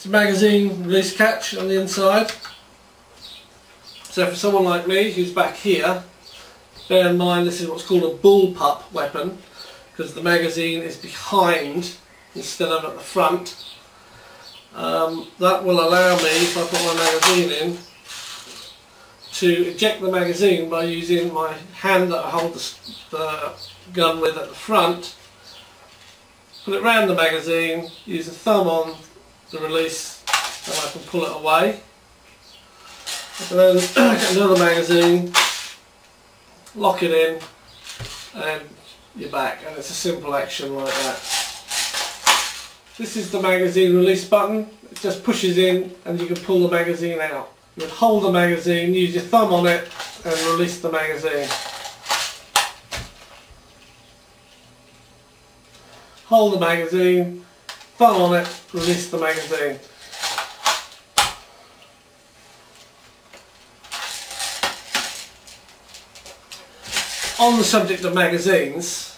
It's a magazine release catch on the inside. So for someone like me who's back here, bear in mind this is what's called a bullpup weapon, because the magazine is behind instead of at the front. That will allow me, if I put my magazine in, to eject the magazine by using my hand that I hold the gun with at the front, put it round the magazine, use the thumb on the release, and I can pull it away. And then get another magazine, lock it in, and you're back. And it's a simple action like that. This is the magazine release button. It just pushes in and you can pull the magazine out. You would hold the magazine, use your thumb on it, and release the magazine. Hold the magazine, thumb on it, release the magazine. On the subject of magazines,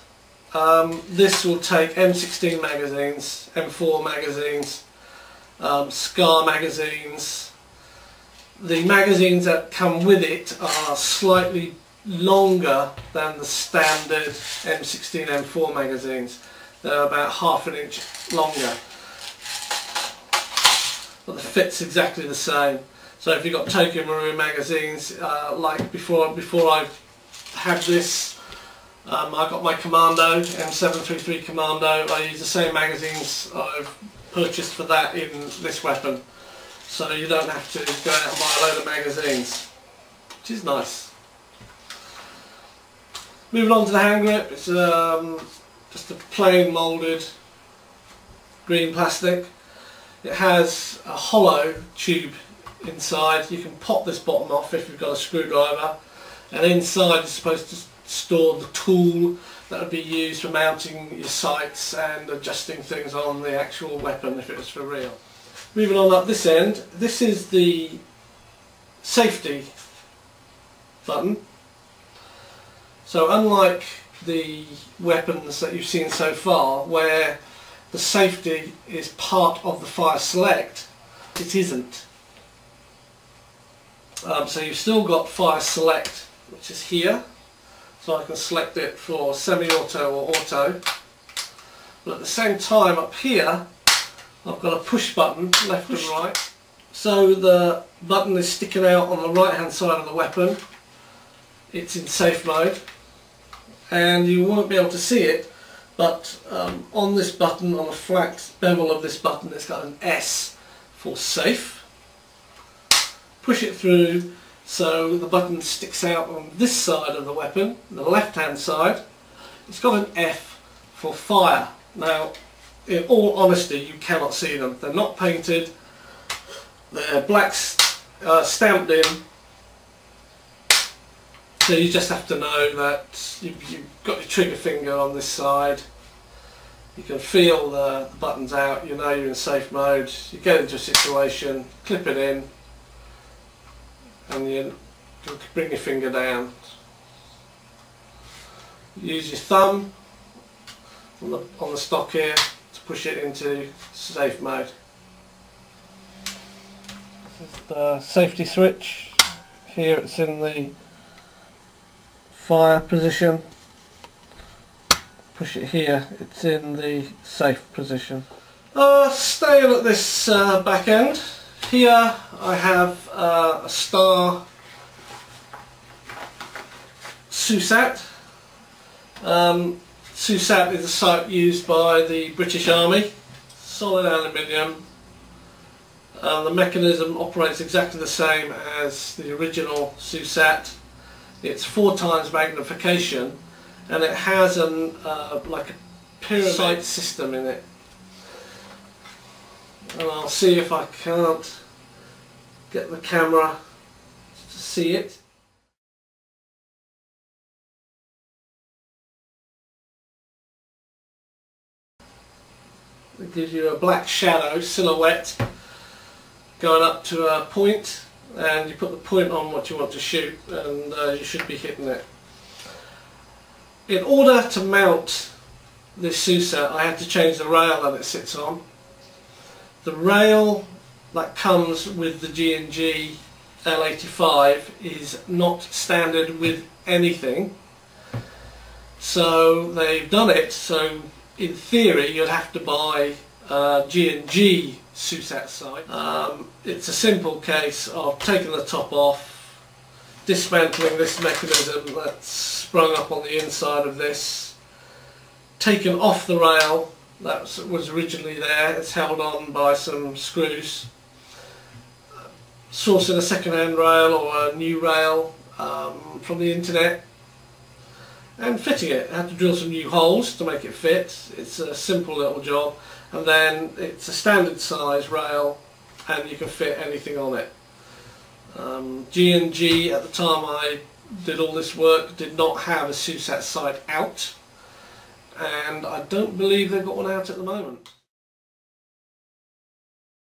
this will take M16 magazines, M4 magazines, SCAR magazines. The magazines that come with it are slightly longer than the standard M16 M4 magazines. They're about ½ an inch longer, but the fit's exactly the same. So if you've got Tokyo Marine magazines, like before I had this, I got my Commando, M733 Commando. I use the same magazines I've purchased for that in this weapon. So you don't have to go out and buy a load of magazines, which is nice. Moving on to the hand grip, it's just a plain moulded green plastic. It has a hollow tube inside. You can pop this bottom off if you've got a screwdriver, and inside is supposed to store the tool that would be used for mounting your sights and adjusting things on the actual weapon if it was for real. Moving on up this end, this is the safety button. So unlike the weapons that you've seen so far, where the safety is part of the fire select, it isn't. So you've still got fire select, which is here. So I can select it for semi-auto or auto. But at the same time up here, I've got a push button, left and right. So the button is sticking out on the right hand side of the weapon. It's in safe mode. And you won't be able to see it, but on this button, on the flat bevel of this button, it's got an S for safe. Push it through so the button sticks out on this side of the weapon, the left hand side. It's got an F for fire. Now, in all honesty, you cannot see them. They're not painted, they're black stamped in. So you just have to know that you've got your trigger finger on this side. You can feel the buttons out, you know you're in safe mode. You get into a situation, clip it in, and you bring your finger down. Use your thumb on the stock here to push it into safe mode. This is the safety switch. Here it's in the fire position. Push it here, it's in the safe position. Staying at this back end, here I have a Star SUSAT. SUSAT is a sight used by the British Army. Solid aluminium. The mechanism operates exactly the same as the original SUSAT. It's 4 times magnification, and it has like a pyramid sight system in it. And I'll see if I can't get the camera to see it. It gives you a black shadow silhouette going up to a point, and you put the point on what you want to shoot, and you should be hitting it. In order to mount this SUSAT, I had to change the rail that it sits on. The rail that comes with the G&G L85 is not standard with anything. So they've done it so in theory you'd have to buy G&G SUSAT site. It's a simple case of taking the top off, dismantling this mechanism that's sprung up on the inside of this, taken off the rail that was originally there, it's held on by some screws, sourcing a second-hand rail or a new rail from the internet, and fitting it. I had to drill some new holes to make it fit. It's a simple little job, and then it's a standard size rail and you can fit anything on it. G&G at the time I did all this work did not have a SUSAT site out, and I don't believe they've got one out at the moment.